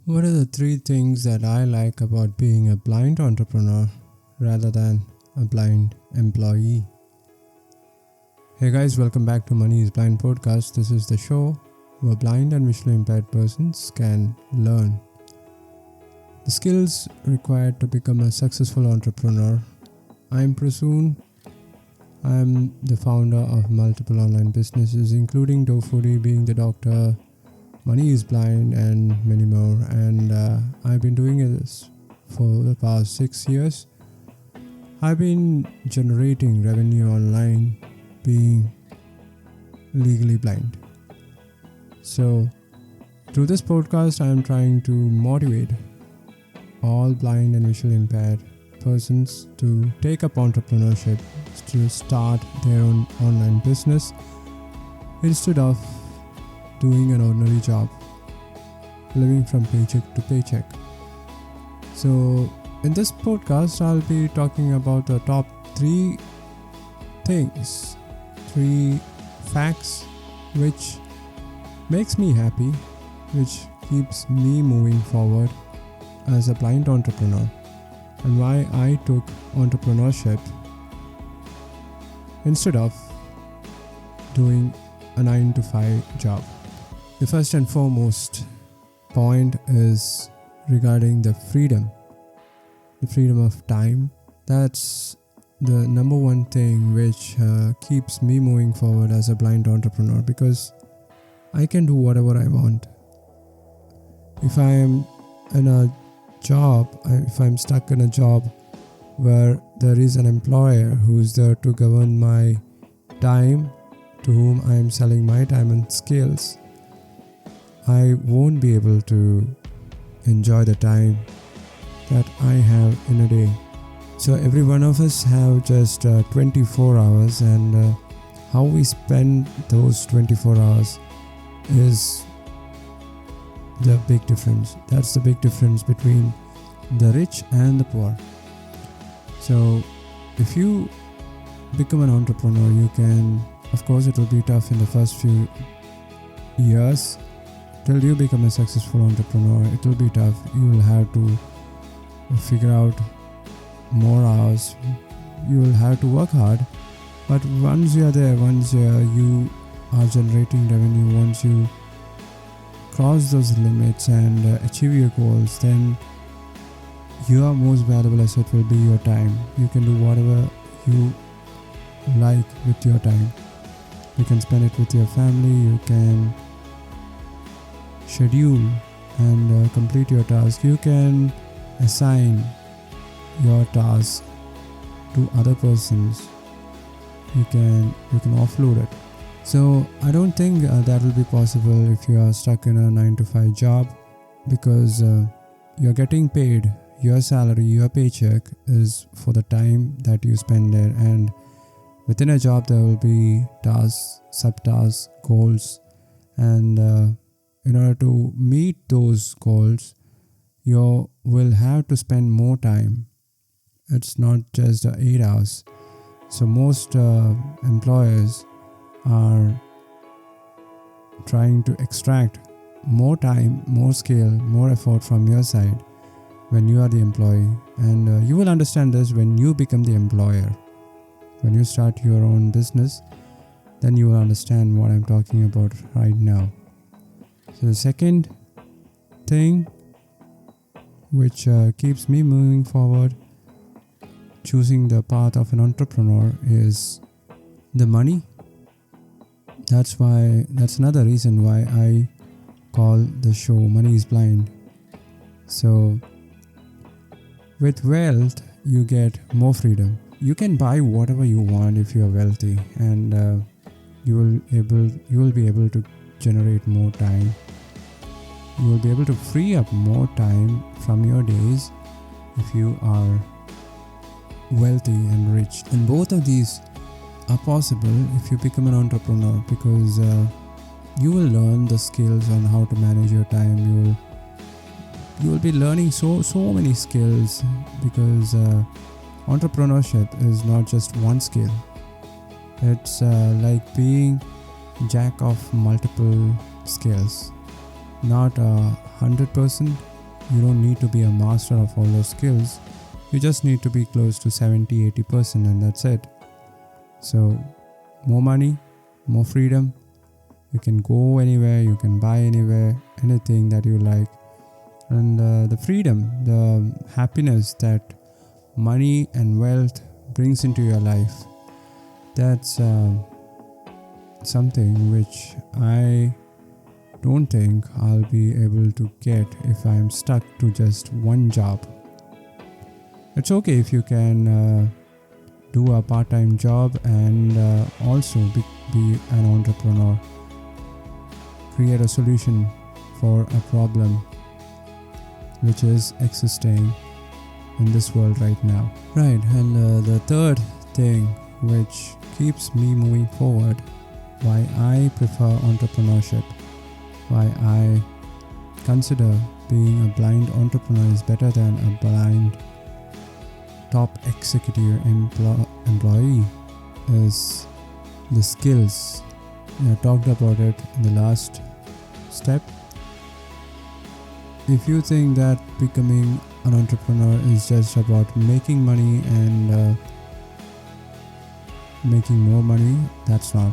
What are the three things that I like about being a blind entrepreneur rather than a blind employee? Hey guys, welcome back to Money is Blind podcast. This is the show where blind and visually impaired persons can learn the skills required to become a successful entrepreneur. I'm Prasoon. I'm the founder of multiple online businesses, including DoFoodie, being the doctor, Money is Blind, and many more. And I've been doing this for the past 6 years. I've been generating revenue online being legally blind. So through this podcast, I am trying to motivate all blind and visually impaired persons to take up entrepreneurship, to start their own online business instead of doing an ordinary job, living from paycheck to paycheck. So in this podcast, I'll be talking about the top 3 things, 3 facts which makes me happy, which keeps me moving forward as a blind entrepreneur, and why I took entrepreneurship instead of doing a 9 to 5 job. The first and foremost point is regarding the freedom of time. That's the number one thing which keeps me moving forward as a blind entrepreneur, because I can do whatever I want. If I am in a job, if I'm stuck in a job where there is an employer who's there to govern my time, to whom I am selling my time and skills, I won't be able to enjoy the time that I have in a day. So every one of us have just 24 hours, and how we spend those 24 hours is the big difference. That's the big difference between the rich and the poor. So if you become an entrepreneur, you can, of course it will be tough in the first few years. Till you become a successful entrepreneur, it will be tough. You will have to figure out more hours. You will have to work hard. But once you are there, once you are generating revenue, once you cross those limits and achieve your goals, then your most valuable asset will be your time. You can do whatever you like with your time. You can spend it with your family. You can schedule and complete your task. You can assign your task to other persons. You can offload it. So I don't think that will be possible if you are stuck in a 9 to 5 job, because you're getting paid. Your salary, your paycheck is for the time that you spend there, and within a job there will be tasks, subtasks, goals, and in order to meet those goals, you will have to spend more time. It's not just 8 hours. So most employers are trying to extract more time, more skill, more effort from your side when you are the employee. And you will understand this when you become the employer. When you start your own business, then you will understand what I'm talking about right now. So the second thing which keeps me moving forward, choosing the path of an entrepreneur, is the money. That's another reason why I call the show Money is Blind. So with wealth, you get more freedom. You can buy whatever you want if you are wealthy, and you will be able to generate more time. You will be able to free up more time from your days if you are wealthy and rich. And both of these are possible if you become an entrepreneur, because you will learn the skills on how to manage your time. You will be learning so many skills, because entrepreneurship is not just one skill. It's like being jack of multiple skills. Not 100%, You don't need to be a master of all those skills. You just need to be close to 70-80%, and that's it. So more money, more freedom. You can go anywhere, you can buy anywhere, anything that you like. And the freedom, the happiness that money and wealth brings into your life, that's something which I don't think I'll be able to get if I'm stuck to just one job. It's okay if you can do a part-time job and also be an entrepreneur. Create a solution for a problem which is existing in this world right now. Right, and the third thing which keeps me moving forward, why I prefer entrepreneurship, why I consider being a blind entrepreneur is better than a blind top executive employee, is the skills. I talked about it in the last step. If you think that becoming an entrepreneur is just about making money and making more money, that's not.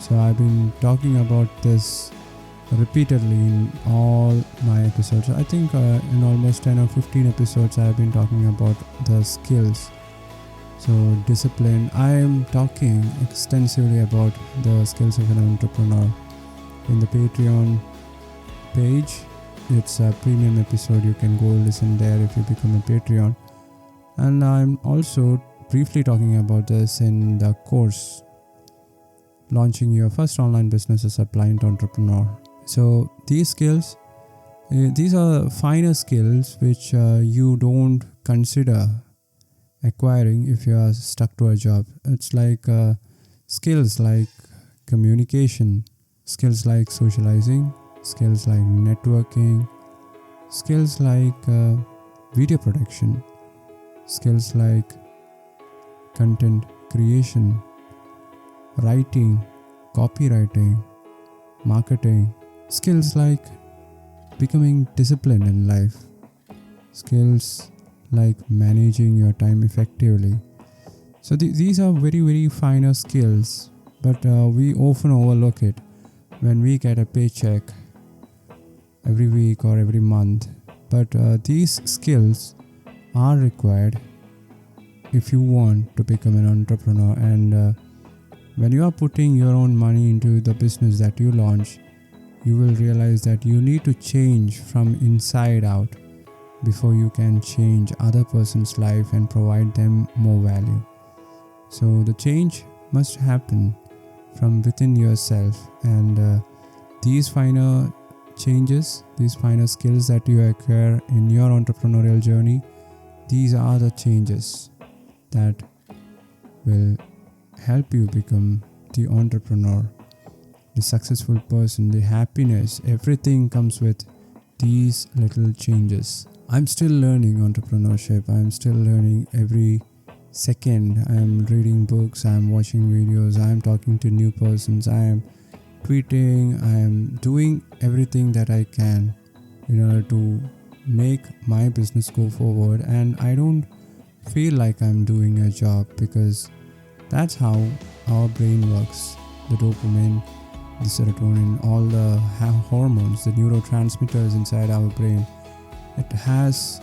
So I've been talking about this repeatedly in all my episodes. I think in almost 10 or 15 episodes I've been talking about the skills. So discipline, I am talking extensively about the skills of an entrepreneur. In the Patreon page, it's a premium episode. You can go listen there if you become a Patreon. And I'm also briefly talking about this in the course, Launching Your First Online Business as a Blind Entrepreneur. So these skills, these are finer skills which you don't consider acquiring if you are stuck to a job. It's like skills like communication, skills like socializing, skills like networking, skills like video production, skills like content creation, writing, copywriting, marketing, skills like becoming disciplined in life, skills like managing your time effectively. So these are very, very finer skills, but we often overlook it when we get a paycheck every week or every month. But these skills are required if you want to become an entrepreneur. And when you are putting your own money into the business that you launch, you will realize that you need to change from inside out before you can change other person's life and provide them more value. So the change must happen from within yourself, and these finer changes, these finer skills that you acquire in your entrepreneurial journey, these are the changes that will help you become the entrepreneur, the successful person, the happiness. Everything comes with these little changes. I'm still learning entrepreneurship. I'm still learning every second. I'm reading books, I'm watching videos, I'm talking to new persons, I am tweeting, I am doing everything that I can in order to make my business go forward. And I don't feel like I'm doing a job, because that's how our brain works. The dopamine, the serotonin, all the hormones, the neurotransmitters inside our brain, it has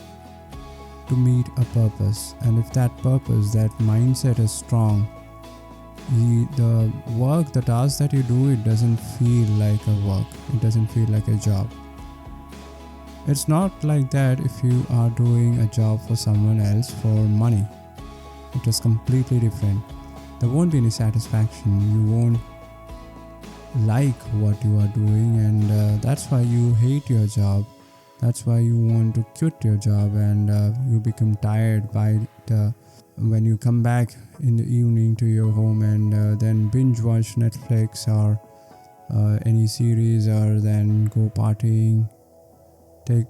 to meet a purpose. And if that purpose, that mindset is strong, the work, the task that you do, it doesn't feel like a work. It doesn't feel like a job. It's not like that if you are doing a job for someone else for money. It is completely different. There won't be any satisfaction. You won't like what you are doing, and that's why you hate your job. That's why you want to quit your job, and you become tired by when you come back in the evening to your home and then binge watch Netflix or any series, or then go partying, take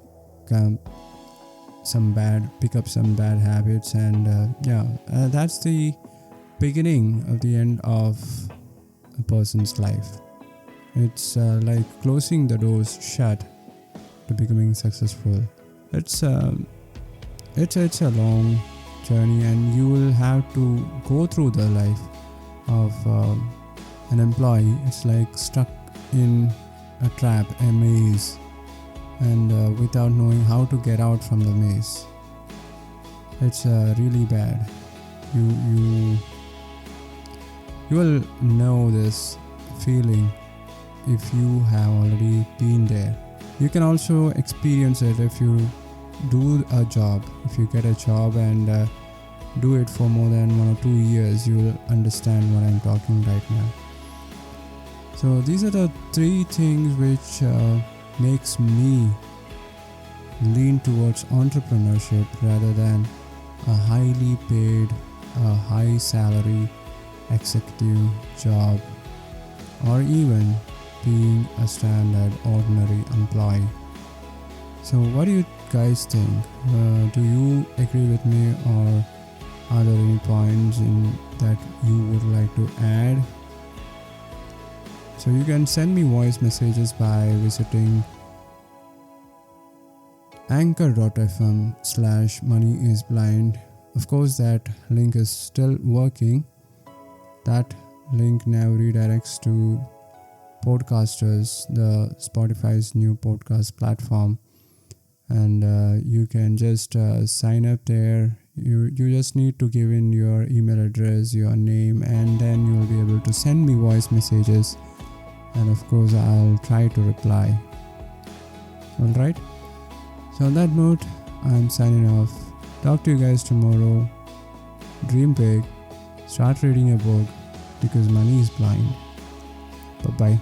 pick up some bad habits, and that's the beginning of the end of a person's life. It's like closing the doors shut to becoming successful. It's a long journey, and you will have to go through the life of an employee. It's like stuck in a trap, a maze, and without knowing how to get out from the maze. It's really bad. You will know this feeling if you have already been there. You can also experience it if you do a job. If you get a job and do it for more than 1 or 2 years, you will understand what I'm talking right now. So these are the 3 things which makes me lean towards entrepreneurship rather than a highly paid, a high salary executive job, or even being a standard ordinary employee. So what do you guys think? Do you agree with me, or are there any points that you would like to add? So you can send me voice messages by visiting anchor.fm/moneyisblind. Of course, that link is still working. That link now redirects to Podcasters, the Spotify's new podcast platform, and you can just sign up there. You just need to give in your email address, your name, and then you will be able to send me voice messages, and of course I'll try to reply. Alright, so on that note, I'm signing off. Talk to you guys tomorrow. Dream big, start reading a book, because money is blind. Bye bye.